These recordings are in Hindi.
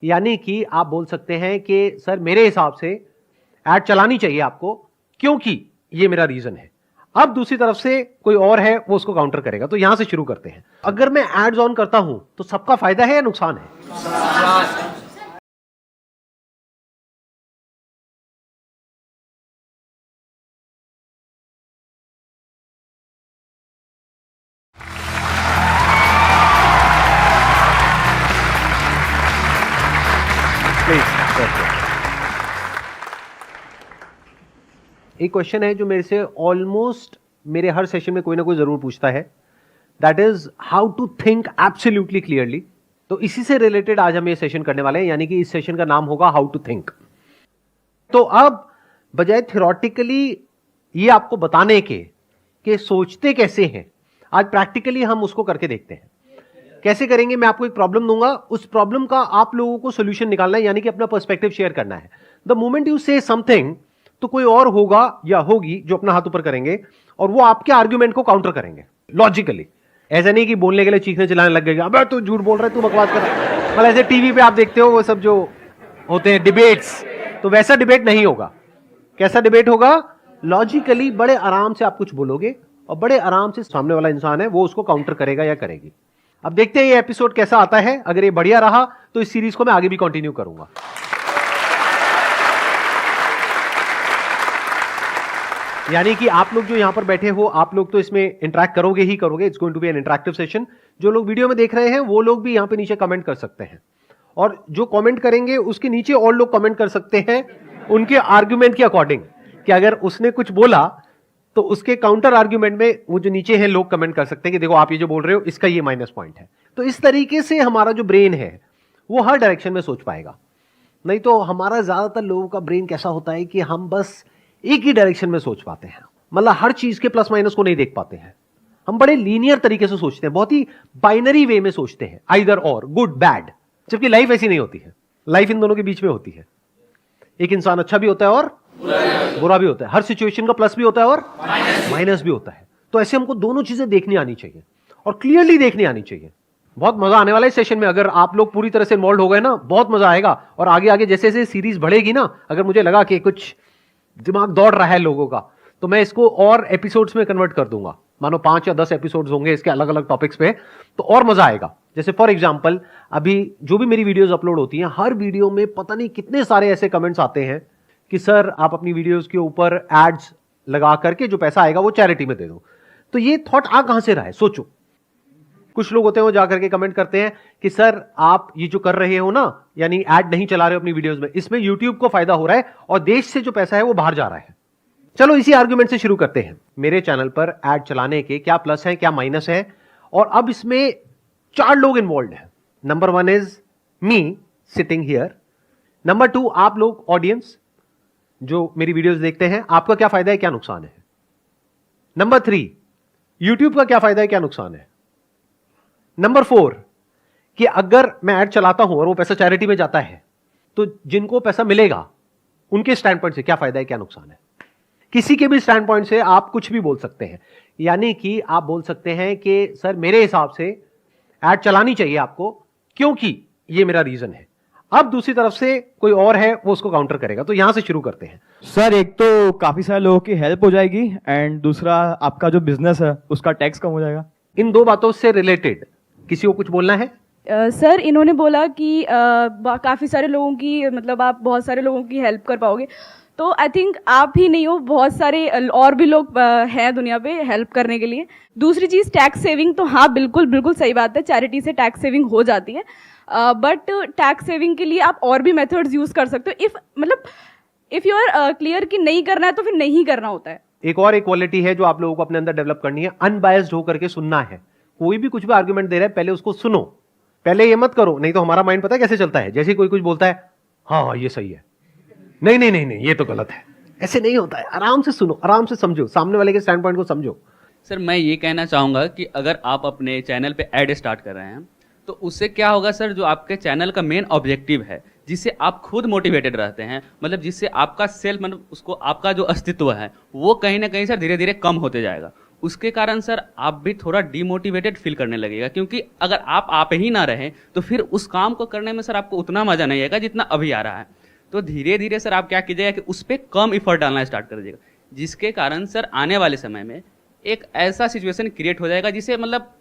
यानी कि आप बोल सकते हैं कि सर मेरे हिसाब से ऐड चलानी चाहिए आपको क्योंकि ये मेरा रीजन है। अब दूसरी तरफ से कोई और है वो उसको काउंटर करेगा। तो यहां से शुरू करते हैं। अगर मैं एड्स ऑन करता हूं तो सबका फायदा है या नुकसान है? एक क्वेश्चन है जो मेरे से ऑलमोस्ट मेरे हर सेशन में कोई ना कोई जरूर पूछता है, that is how to think absolutely clearly. तो इसी से रिलेटेड आज हम ये सेशन करने वाले हैं, यानी कि इस सेशन का नाम होगा हाउ टू थिंक। तो अब बजाय थियोरेटिकली ये आपको बताने के कि सोचते कैसे हैं, आज प्रैक्टिकली हम उसको करके देखते हैं। कैसे करेंगे? मैं आपको एक प्रॉब्लम दूंगा, उस प्रॉब्लम का आप लोगों को सोल्यूशन निकालना है, यानी कि अपना पर्सपेक्टिव शेयर करना है। द मोमेंट यू से समथिंग तो कोई और होगा या होगी जो अपना हाथ ऊपर करेंगे और वो आपके आर्ग्यूमेंट को काउंटर करेंगे लॉजिकली। ऐसा नहीं कि बोलने के लिए चीखने चिल्लाने लग गए, अबे तू झूठ बोल रहा है, तू बकवास कर रहा है। मतलब ऐसे टीवी पे आप देखते हो वो सब जो होते हैं डिबेट्स, तो वैसा डिबेट नहीं होगा। कैसा डिबेट होगा? लॉजिकली बड़े आराम से आप कुछ बोलोगे और बड़े आराम से सामने वाला इंसान है वो उसको काउंटर करेगा या करेगी। अब देखते हैं ये एपिसोड कैसा आता है। अगर ये बढ़िया रहा तो इस सीरीज को मैं आगे भी कंटिन्यू करूंगा। यानी कि आप लोग जो यहां पर बैठे हो, आप लोग तो इसमें इंटरेक्ट करोगे ही करोगे। It's going to be an interactive session. जो लोग वीडियो में देख रहे हैं वो लोग भी यहां पे नीचे कमेंट कर सकते हैं, और जो कमेंट करेंगे उसके नीचे और लोग कमेंट कर सकते हैं उनके आर्ग्यूमेंट के अकॉर्डिंग, कि अगर उसने कुछ बोला तो उसके काउंटर आर्ग्यूमेंट में वो जो नीचे हैं लोग कमेंट कर सकते हैं कि देखो आप ये जो बोल रहे हो इसका ये माइनस पॉइंट है। तो इस तरीके से हमारा जो ब्रेन है वो हर डायरेक्शन में सोच पाएगा। नहीं तो हमारा ज्यादातर लोगों का ब्रेन कैसा होता है कि हम बस एक ही डायरेक्शन में सोच पाते हैं, मतलब हर चीज के प्लस माइनस को नहीं देख पाते हैं। हम बड़े लीनियर तरीके से सोचते हैं, बहुत ही बाइनरी वे में सोचते हैं, आइदर और, गुड बैड। जबकि लाइफ ऐसी नहीं होती है, लाइफ इन दोनों के बीच में होती है। एक इंसान अच्छा भी होता है और बुरा भी होता है, हर सिचुएशन का प्लस भी होता है और माइनस भी होता है। तो ऐसे हमको दोनों चीजें देखनी आनी चाहिए और क्लियरली देखनी आनी चाहिए। बहुत मजा आने वाला है सेशन में। अगर आप लोग पूरी तरह से इन्वॉल्व हो गए ना, बहुत मजा आएगा। और आगे आगे जैसे जैसे सीरीज बढ़ेगी ना, अगर मुझे लगा कि कुछ दिमाग दौड़ रहा है लोगों का, तो मैं इसको और एपिसोड्स में कन्वर्ट कर दूंगा। मानो 5 या 10 एपिसोड्स होंगे इसके अलग अलग टॉपिक्स पे, तो और मजा आएगा। जैसे फॉर एग्जांपल अभी जो भी मेरी वीडियोस अपलोड होती हैं, हर वीडियो में पता नहीं कितने सारे ऐसे कमेंट्स आते हैं कि सर आप अपनी वीडियोस के ऊपर एड्स लगा करके जो पैसा आएगा वो चैरिटी में दे दो। तो ये थॉट आ कहां से रहा है? सोचो। कुछ लोग होते हैं वो जाकर के कमेंट करते हैं कि सर आप ये जो कर रहे हो ना, यानी ऐड नहीं चला रहे हो अपनी वीडियोस में, इसमें यूट्यूब को फायदा हो रहा है और देश से जो पैसा है वो बाहर जा रहा है। चलो इसी आर्गुमेंट से शुरू करते हैं। मेरे चैनल पर ऐड चलाने के क्या प्लस है क्या माइनस है, और अब इसमें 4 लोग इन्वॉल्व हैं। Number 1 is me sitting here. Number 2 आप लोग ऑडियंस जो मेरी वीडियोस देखते हैं, आपका क्या फायदा है क्या नुकसान है। नंबर 3 यूट्यूब का क्या फायदा है क्या नुकसान है। नंबर 4 कि अगर मैं ऐड चलाता हूं और वो पैसा चैरिटी में जाता है तो जिनको पैसा मिलेगा उनके स्टैंड पॉइंट से क्या फायदा है क्या नुकसान है। किसी के भी स्टैंड पॉइंट से आप कुछ भी बोल सकते हैं। यानी कि आप बोल सकते हैं कि सर मेरे हिसाब से ऐड चलानी चाहिए आपको क्योंकि ये मेरा रीजन है। अब दूसरी तरफ से कोई और है वो उसको काउंटर करेगा। तो यहां से शुरू करते हैं। सर एक तो काफी सारे लोगों की हेल्प हो जाएगी, एंड दूसरा आपका जो बिजनेस है उसका टैक्स कम हो जाएगा। इन 2 बातों से रिलेटेड किसी को कुछ बोलना है? सर इन्होंने बोला कि काफ़ी सारे लोगों की, मतलब आप बहुत सारे लोगों की हेल्प कर पाओगे। तो आई थिंक आप ही नहीं हो, बहुत सारे और भी लोग हैं दुनिया पे हेल्प करने के लिए। दूसरी चीज़ टैक्स सेविंग, तो हाँ बिल्कुल बिल्कुल सही बात है, चैरिटी से टैक्स सेविंग हो जाती है। बट टैक्स सेविंग के लिए आप और भी मेथड्स यूज़ कर सकते हो। इफ़ यू आर क्लियर कि नहीं करना है तो फिर नहीं करना होता है। एक और क्वालिटी है जो आप लोगों को अपने अंदर डेवलप करनी है, अनबायस्ड होकर के सुनना है। कोई भी कुछ भी आर्गुमेंट दे रहा है पहले उसको सुनो, पहले ये मत करो। नहीं तो हमारा माइंड पता है कैसे चलता है, जैसे कोई कुछ बोलता है हाँ ये सही है, नहीं नहीं नहीं नहीं ये तो गलत है। ऐसे नहीं होता है। आराम से सुनो, आराम से समझो, सामने वाले के स्टैंड पॉइंट को समझो। सर मैं ये कहना चाहूँगा कि अगर आप अपने चैनल पे ऐड स्टार्ट कर रहे हैं तो उससे क्या होगा सर, जो आपके चैनल का मेन ऑब्जेक्टिव है, जिससे आप खुद मोटिवेटेड रहते हैं, मतलब जिससे आपका सेल्फ, मतलब उसको आपका जो अस्तित्व है वो कहीं ना कहीं सर धीरे धीरे कम होते जाएगा। उसके कारण सर आप भी थोड़ा डिमोटिवेटेड फील करने लगेगा, क्योंकि अगर आप ही ना रहें तो फिर उस काम को करने में सर आपको उतना मज़ा नहीं आएगा जितना अभी आ रहा है। तो धीरे धीरे सर आप क्या कीजिएगा कि उस पर कम इफर्ट डालना स्टार्ट कर दीजिएगा, जिसके कारण सर आने वाले समय में एक ऐसा सिचुएशन क्रिएट हो जाएगा जिसे मतलब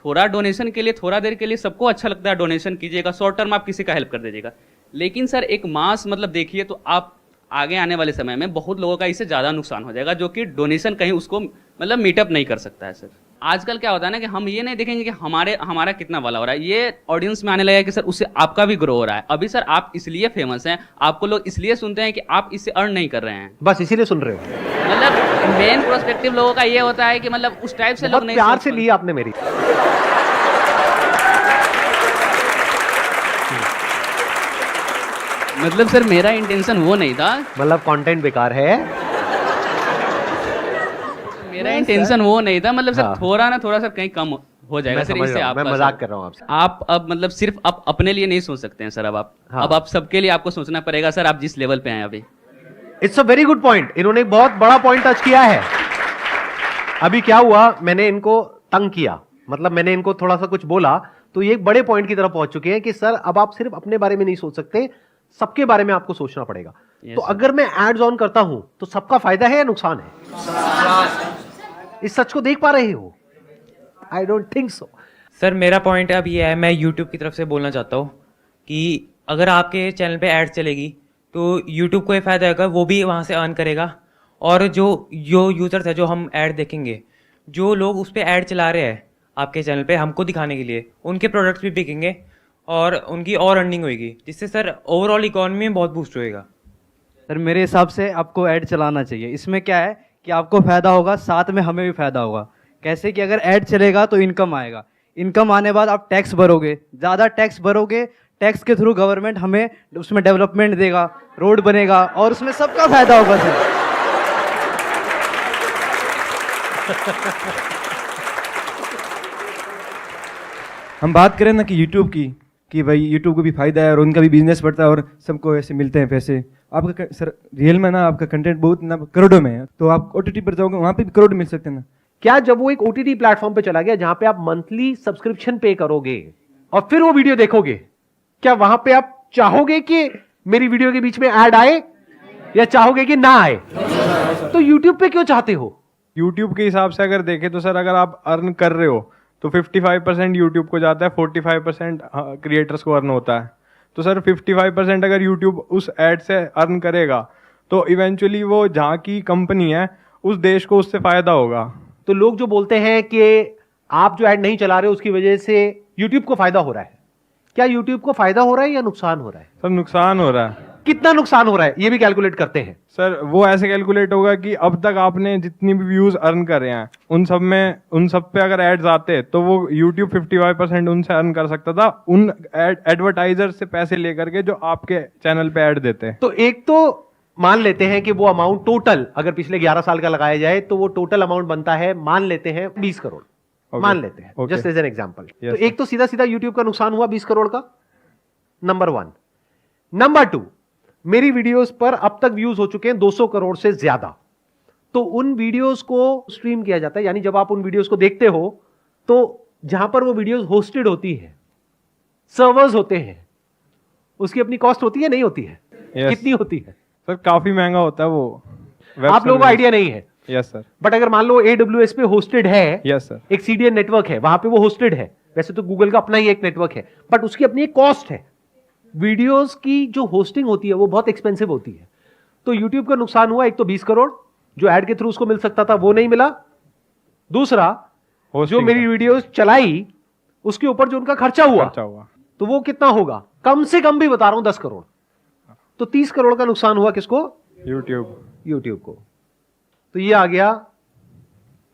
थोड़ा डोनेशन के लिए, थोड़ा देर के लिए सबको अच्छा लगता है, डोनेशन कीजिएगा, शॉर्ट टर्म आप किसी का हेल्प कर दीजिएगा, लेकिन सर एक मास मतलब देखिए तो आप आगे आने वाले समय में बहुत लोगों का इससे ज़्यादा नुकसान हो जाएगा, जो कि डोनेशन कहीं उसको मतलब मीटअप नहीं कर सकता है सर। आजकल क्या होता है ना कि हम ये नहीं देखेंगे कि हमारा कितना वाला हो रहा है, ये ऑडियंस में आने लगेगा कि सर उससे आपका भी ग्रो हो रहा है। अभी सर आप इसलिए फेमस हैं, आपको लोग इसलिए सुनते हैं कि आप इससे अर्न नहीं कर रहे हैं, बस इसीलिए सुन रहे हो। मतलब मेन प्रोस्पेक्टिव लोगों का ये होता है कि मतलब उस टाइप से लोग नहीं प्यार सोच से पाते। लिया आपने मेरी। मतलब सर मेरा इंटेंशन वो नहीं था, मतलब कंटेंट बेकार है। मेरा इंटेंशन वो नहीं था, मतलब सर हाँ। थोड़ा सर कहीं कम हो जाएगा मैं सर, समझ इससे रहा हूं, मैं आपका मजाक सर- कर रहा हूं आपसे। आप अब मतलब सिर्फ आप अपने लिए नहीं सोच सकते हैं सर, अब आप हाँ। अब आप सबके लिए आपको सोचना पड़ेगा सर, आप जिस लेवल पे हैं अभी। It's a very good point. इन्होंने एक बहुत बड़ा पॉइंट टच किया है। अभी क्या हुआ, मैंने इनको तंग किया, मतलब मैंने इनको थोड़ा सा कुछ बोला, तो ये एक बड़े पॉइंट की तरफ पहुंच चुके हैं कि सर अब आप सिर्फ अपने बारे में नहीं सोच सकते, सबके बारे में आपको सोचना पड़ेगा। Yes, तो sir. अगर मैं एड्स ऑन करता हूं तो सबका फायदा है या नुकसान है? इस सच को देख पा रहे हो? I don't think so. Sir मेरा पॉइंट अब ये है, मैं यूट्यूब की तरफ से बोलना चाहता हूँ कि अगर आपके चैनल पे ऐड चलेगी तो यूट्यूब को ये फ़ायदा होगा, वो भी वहाँ से अर्न करेगा, और जो यूज़र्स है, जो हम ऐड देखेंगे, जो लोग उस पर ऐड चला रहे हैं आपके चैनल पे हमको दिखाने के लिए, उनके प्रोडक्ट्स भी बिकेंगे और उनकी और अर्निंग होगी, जिससे सर ओवरऑल इकॉनमी में बहुत बूस्ट होएगा। सर मेरे हिसाब से आपको ऐड चलाना चाहिए। इसमें क्या है कि आपको फ़ायदा होगा, साथ में हमें भी फ़ायदा होगा। कैसे कि अगर ऐड चलेगा तो इनकम आएगा, इनकम आने बाद आप टैक्स भरोगे, ज़्यादा टैक्स भरोगे, टैक्स के थ्रू गवर्नमेंट हमें उसमें डेवलपमेंट देगा, रोड बनेगा और उसमें सबका फ़ायदा होगा सर। हम बात करें ना कि यूट्यूब की, कि भाई यूट्यूब को भी फायदा है और उनका भी बिजनेस बढ़ता है और सबको ऐसे मिलते हैं पैसे। आपका सर रियल में ना आपका कंटेंट बहुत ना करोड़ों में है, तो आप ओटीटी पर जाओगे वहाँ पे भी करोड़ मिल सकते हैं ना। क्या जब वो एक ओटीटी प्लेटफॉर्म पे चला गया जहां पे आप मंथली सब्सक्रिप्शन पे करोगे और फिर वो वीडियो देखोगे, क्या वहां पे आप चाहोगे कि मेरी वीडियो के बीच में ऐड आए या चाहोगे कि ना आए? तो यूट्यूब पे क्यों चाहते हो? यूट्यूब के हिसाब से अगर देखें तो सर अगर आप अर्न कर रहे हो तो 55% यूट्यूब को जाता है, 45% क्रिएटर्स को अर्न होता है। तो सर 55% अगर यूट्यूब उस एड से अर्न करेगा तो इवेंचुअली वो जहाँ की कंपनी है उस देश को उससे फायदा होगा। तो लोग जो बोलते हैं कि आप जो ऐड नहीं चला रहे उसकी वजह से यूट्यूब को फायदा हो रहा है, क्या यूट्यूब को फायदा हो रहा है या नुकसान हो रहा है? सर नुकसान हो रहा है। कितना नुकसान हो रहा है ये भी कैलकुलेट करते हैं। सर वो ऐसे कैलकुलेट होगा कि अब तक आपने जितनी भी व्यूज अर्न करे हैं उन सब पे अगर एड्स आते तो वो YouTube 55% उनसे अर्न कर सकता था, उन एडवर्टाइजर से पैसे लेकर के जो आपके चैनल पे ऐड देते हैं। तो एक तो मान लेते हैं कि वो अमाउंट टोटल अगर पिछले 11 साल का लगाया जाए तो वो टोटल अमाउंट बनता है, मान लेते हैं 20 करोड़। Okay. मान लेते हैं Okay. Just as an example. Yes, तो sir. एक तो सीधा सीधा यूट्यूब का नुकसान हुआ 20 करोड़ का, नंबर 1। नंबर 2, मेरी वीडियोस पर अब तक व्यूज हो चुके हैं 200 करोड़ से ज्यादा। तो उन वीडियोस को स्ट्रीम किया जाता है, यानी जब आप उन वीडियोस को देखते हो तो जहां पर वो वीडियोस होस्टेड होती है, सर्वर्स होते हैं, उसकी अपनी कॉस्ट होती है, नहीं होती है? Yes. कितनी होती है? सर काफी महंगा होता है वो। आप लोगों को आइडिया नहीं है। Yes sir. बट अगर मान लो AWS पे होस्टेड है, यस सर। एक CDN नेटवर्क है, वहां पे वो होस्टेड है, वैसे तो गूगल का अपना ही एक नेटवर्क है, बट उसकी अपनी एक कॉस्ट है। वीडियोस की जो होस्टिंग होती है वो बहुत एक्सपेंसिव होती है। तो यूट्यूब का नुकसान हुआ, एक तो 20 करोड़ जो ऐड के थ्रू उसको मिल सकता था वो नहीं मिला, दूसरा जो Hosting मेरी का वीडियोस चलाई उसके ऊपर जो उनका खर्चा हुआ खर्चा हुआ। तो वो कितना होगा? कम से कम भी बता रहा हूं 10 करोड़। तो 30 करोड़ का नुकसान हुआ किसको? यूट्यूब को। तो ये आ गया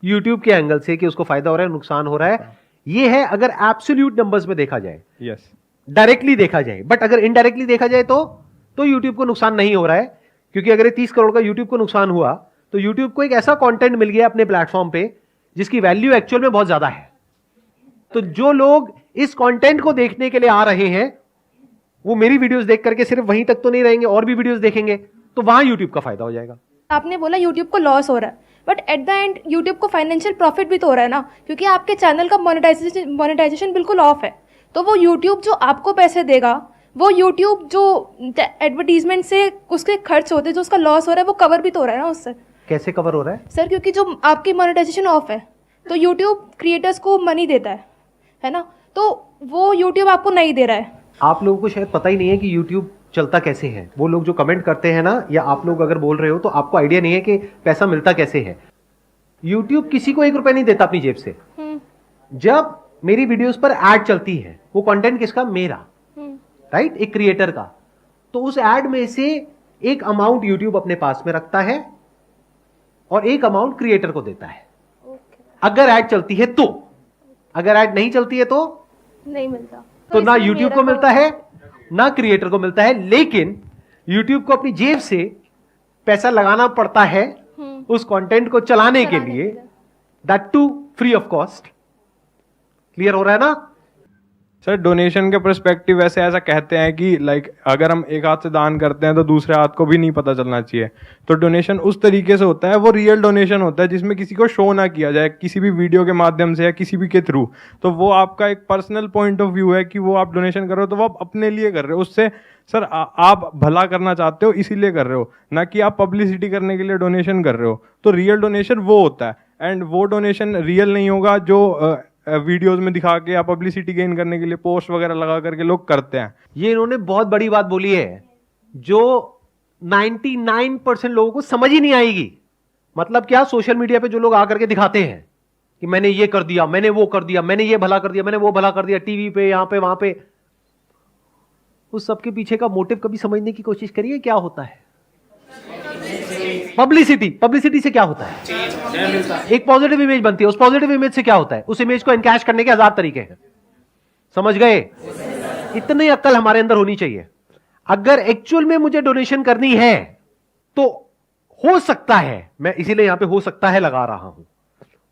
यूट्यूब के एंगल से कि उसको फायदा हो रहा है, नुकसान हो रहा है। ये है अगर एब्सोल्यूट नंबर्स में देखा जाए, यस। डायरेक्टली देखा जाए। बट अगर इनडायरेक्टली देखा जाए तो यूट्यूब को नुकसान नहीं हो रहा है, क्योंकि अगर ये 30 करोड़ का यूट्यूब को नुकसान हुआ तो यूट्यूब को एक ऐसा कंटेंट मिल गया अपने प्लेटफॉर्म पे जिसकी वैल्यू एक्चुअल में बहुत ज्यादा है। तो जो लोग इस कंटेंट को देखने के लिए आ रहे हैं वो मेरी वीडियोस देख करके सिर्फ वहीं तक तो नहीं रहेंगे, और भी वीडियोस देखेंगे, तो वहां यूट्यूब का फायदा हो जाएगा। आपने बोला यूट्यूब को लॉस हो रहा है, but at the end YouTube को फाइनेंशियल प्रॉफिट भी तो हो रहा है ना, क्योंकि आपके चैनल का मोनेटाइजेशन बिल्कुल ऑफ है। तो वो यूट्यूब जो आपको पैसे देगा, वो यूट्यूब जो एडवर्टीजमेंट से उसके खर्च होते हैं, जो उसका लॉस हो रहा है, वो कवर भी तो हो रहा है ना उससे। कैसे कवर हो रहा है सर? क्योंकि जो आपकी मोनेटाइजेशन ऑफ है तो यूट्यूब क्रिएटर्स को मनी देता है ना, तो वो यूट्यूब आपको नहीं दे रहा है। आप लोगों को शायद पता ही नहीं है कि YouTube चलता कैसे है। वो लोग जो कमेंट करते हैं ना, या आप लोग अगर बोल रहे हो तो आपको आइडिया नहीं है कि पैसा मिलता कैसे है। YouTube किसी को 1 रुपया नहीं देता अपनी जेब से। जब मेरी वीडियोस पर एड चलती है, वो कंटेंट किसका? मेरा, राइट, एक क्रिएटर का। तो उस एड में से एक अमाउंट YouTube अपने पास में रखता है और एक अमाउंट क्रिएटर को देता है। अगर एड चलती है तो, अगर एड नहीं चलती है तो नहीं मिलता। तो ना YouTube को मिलता है ना क्रिएटर को मिलता है। लेकिन YouTube को अपनी जेब से पैसा लगाना पड़ता है उस कंटेंट को चलाने के लिए, that too free of cost. Clear हो रहा है ना? सर डोनेशन के पर्सपेक्टिव वैसे ऐसा कहते हैं कि लाइक अगर हम एक हाथ से दान करते हैं तो दूसरे हाथ को भी नहीं पता चलना चाहिए। तो डोनेशन उस तरीके से होता है, वो रियल डोनेशन होता है जिसमें किसी को शो ना किया जाए, किसी भी वीडियो के माध्यम से या किसी भी के थ्रू। तो वो आपका एक पर्सनल पॉइंट ऑफ व्यू है कि वो आप डोनेशन कर रहे हो तो वो आप अपने लिए कर रहे हो। उससे सर आप भला करना चाहते हो इसीलिए कर रहे हो, ना कि आप पब्लिसिटी करने के लिए डोनेशन कर रहे हो। तो रियल डोनेशन वो होता है, एंड वो डोनेशन रियल नहीं होगा जो वीडियोस में दिखा के या पब्लिसिटी गेन करने के लिए पोस्ट वगैरह लगा करके लोग करते हैं। ये इन्होंने बहुत बड़ी बात बोली है जो 99% लोगों को समझ ही नहीं आएगी। मतलब क्या? सोशल मीडिया पे जो लोग आकर के दिखाते हैं कि मैंने ये कर दिया, मैंने वो कर दिया, मैंने ये भला कर दिया, मैंने वो भला कर दिया, टीवी पे, यहां पे, वहां पे, उस सबके पीछे का मोटिव कभी समझने की कोशिश करिए क्या होता है। पब्लिसिटी, पब्लिसिटी से क्या होता है? एक पॉजिटिव इमेज बनती है, उस पॉजिटिव इमेज से क्या होता है? उस इमेज को एनकैश करने के 1000 तरीके हैं। समझ गए? इतनी अक्ल हमारे अंदर होनी चाहिए। अगर एक्चुअल में मुझे डोनेशन करनी है तो हो सकता है, मैं इसीलिए यहां पे हो सकता है लगा रहा हूं,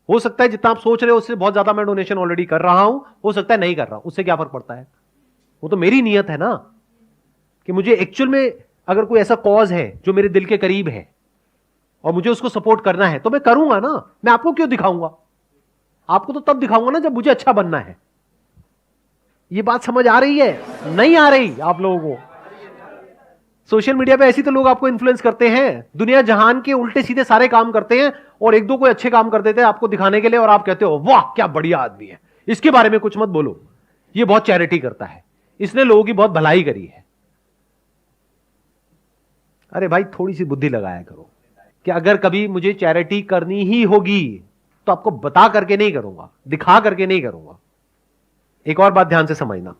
हो सकता है जितना आप सोच रहे हो उससे बहुत ज्यादा मैं डोनेशन ऑलरेडी कर रहा हूं, हो सकता है नहीं कर रहा हूं, उससे क्या फर्क पड़ता है? वो तो मेरी नीयत है ना कि मुझे एक्चुअल में अगर कोई ऐसा कॉज है जो मेरे दिल के करीब है और मुझे उसको सपोर्ट करना है तो मैं करूंगा ना। मैं आपको क्यों दिखाऊंगा? आपको तो तब दिखाऊंगा ना जब मुझे अच्छा बनना है। ये बात समझ आ रही है? नहीं आ रही आप लोगों को? सोशल मीडिया पे ऐसी तो लोग आपको इन्फ्लुएंस करते हैं, दुनिया जहान के उल्टे सीधे सारे काम करते हैं और एक दो कोई अच्छे काम कर देते हैं आपको दिखाने के लिए, और आप कहते हो वाह क्या बढ़िया आदमी है, इसके बारे में कुछ मत बोलो, ये बहुत चैरिटी करता है, इसने लोगों की बहुत भलाई करी है। अरे भाई थोड़ी सी बुद्धि लगाया करो कि अगर कभी मुझे चैरिटी करनी ही होगी तो आपको बता करके नहीं करूंगा, दिखा करके नहीं करूंगा। एक और बात ध्यान से समझना,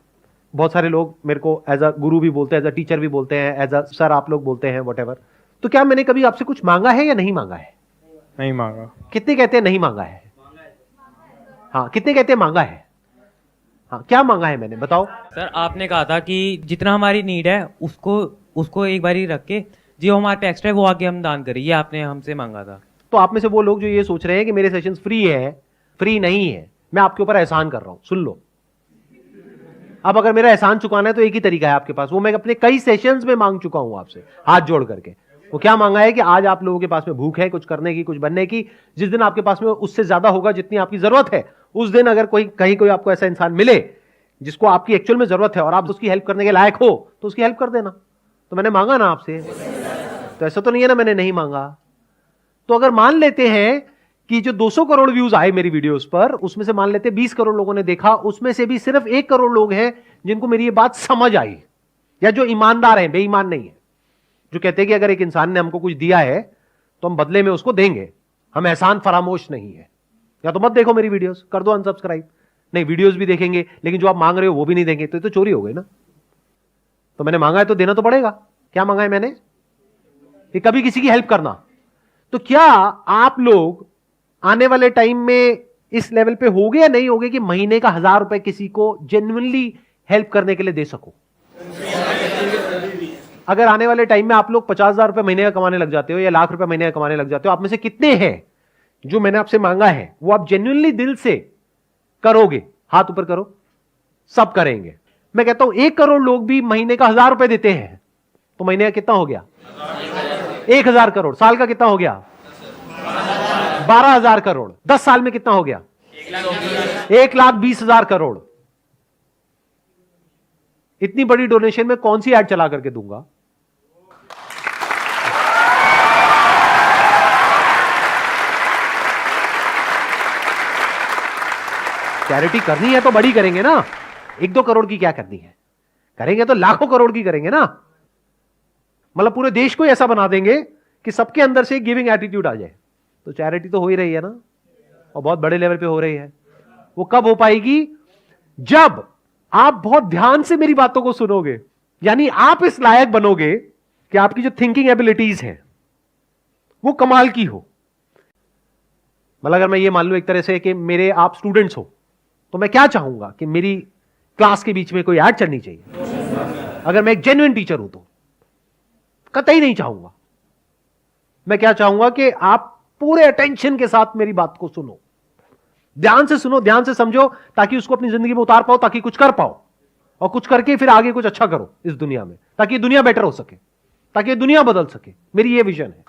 बहुत सारे लोग मेरे को एज अ गुरु भी बोलते हैं, एज अ टीचर भी बोलते हैं, एज अ सर आप लोग बोलते हैं, व्हाटएवर। तो क्या मैंने कभी आपसे कुछ मांगा है या नहीं मांगा है? नहीं मांगा। कितने कहते हैं नहीं मांगा है? हाँ, कितने कहते हैं मांगा है? हाँ, क्या मांगा है मैंने, बताओ। सर आपने कहा था कि जितना हमारी नीड है उसको एक बार ही रख के जो हमारे पे एक्स्ट्रा है वो आगे हम दान करें, ये आपने हमसे मांगा था। तो आप में से वो लोग जो ये सोच रहे हैं कि मेरे सेशंस फ्री है, फ्री नहीं है, मैं आपके ऊपर एहसान कर रहा हूं, सुन लो। अब अगर मेरा एहसान चुकाना है तो एक ही तरीका है आपके पास, वो मैं अपने कई सेशंस में मांग चुका हूं आपसे हाथ जोड़ करके। वो क्या मांगा है कि आज आप लोगों के पास में भूख है कुछ करने की, कुछ बनने की, जिस दिन आपके पास में उससे ज्यादा होगा जितनी आपकी जरूरत है, उस दिन अगर कोई आपको ऐसा इंसान मिले जिसको आपकी एक्चुअल में जरूरत है और आप उसकी हेल्प करने के लायक हो तो उसकी हेल्प कर देना। तो मैंने मांगा ना आपसे, तो ऐसा तो नहीं है ना मैंने नहीं मांगा। तो अगर मान लेते हैं कि जो 200 करोड़ व्यूज आए मेरी वीडियोस पर, उसमें से मान लेते 20 करोड़ लोगों ने देखा, उसमें से भी सिर्फ 1 करोड़ लोग हैं जिनको मेरी ये बात समझ आई, या जो ईमानदार हैं, बेईमान नहीं है, जो कहते हैं कि अगर एक इंसान ने हमको कुछ दिया है तो हम बदले में उसको देंगे, हम एहसान फरामोश नहीं है। या तो मत देखो मेरी वीडियोस, कर दो अनसब्सक्राइब, नहीं वीडियोस भी देखेंगे लेकिन जो आप मांग रहे हो वो भी नहीं देंगे, तो ये तो चोरी हो गई ना। तो मैंने मांगा है तो देना तो पड़ेगा। क्या मांगा है मैंने? कि कभी किसी की हेल्प करना। तो क्या आप लोग आने वाले टाइम में इस लेवल पे होगे या नहीं होगे कि महीने का 1000 रुपए किसी को जेन्युइनली हेल्प करने के लिए दे सको? अगर आने वाले टाइम में आप लोग 50,000 रुपए महीने का कमाने लग जाते हो या लाख रुपए महीने का कमाने लग जाते हो, आप में से कितने हैं जो मैंने आपसे मांगा है वो आप जेन्युइनली दिल से करोगे? हाथ ऊपर करो। सब करेंगे। मैं कहता हूं 1 करोड़ लोग भी महीने का 1000 रुपए देते हैं तो महीने का कितना हो गया? 1000 करोड़। साल का कितना हो गया? 12,000 करोड़ 10 साल में कितना हो गया? 1,20,000 करोड़। इतनी बड़ी डोनेशन में कौन सी ऐड चला करके दूंगा? चैरिटी करनी है तो बड़ी करेंगे ना, 1-2 करोड़ की क्या करनी है? करेंगे तो लाखों करोड़ की करेंगे ना। मतलब पूरे देश को ऐसा बना देंगे कि सबके अंदर से गिविंग एटीट्यूड आ जाए। तो चैरिटी तो हो ही रही है ना, और बहुत बड़े लेवल पे हो रही है। वो कब हो पाएगी? जब आप बहुत ध्यान से मेरी बातों को सुनोगे, यानी आप इस लायक बनोगे कि आपकी जो थिंकिंग एबिलिटीज हैं वो कमाल की हो। मतलब अगर मैं ये मान लूं एक तरह से कि मेरे आप स्टूडेंट्स हो, तो मैं क्या चाहूंगा कि मेरी क्लास के बीच में कोई ऐड चलनी चाहिए। अगर मैं एक जेन्युइन टीचर हूं तो कतई नहीं चाहूंगा। मैं क्या चाहूंगा कि आप पूरे अटेंशन के साथ मेरी बात को सुनो, ध्यान से सुनो, ध्यान से समझो, ताकि उसको अपनी जिंदगी में उतार पाओ, ताकि कुछ कर पाओ, और कुछ करके फिर आगे कुछ अच्छा करो इस दुनिया में, ताकि दुनिया बेटर हो सके, ताकि दुनिया बदल सके। मेरी ये विजन है।